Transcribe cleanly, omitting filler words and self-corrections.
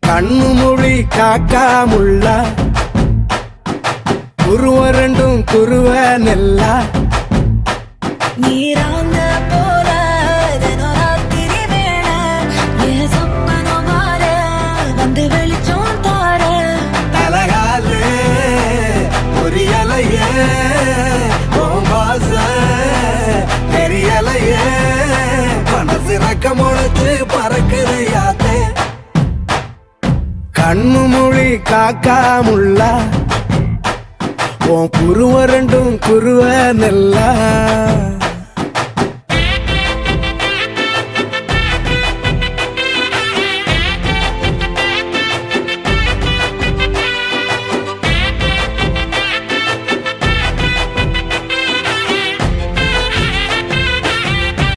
கண்ணு மொழி காக்காமுள்ள குருவ ரெண்டும் குருவ நெல்லா நீராங்க போல ராத்திரி வேள ஏ சொப்பனோ மாற வந்து வெளிச்சம் தார தலகாலே பொரியலையே ஓம்பாச தெரியலையே மனசு ரக்க முளைச்சு பறக்குதையாத்தே கண்ணு மொழி காக்காமுள்ள உன் குருவ ரெண்டும் குருவ நெல்லா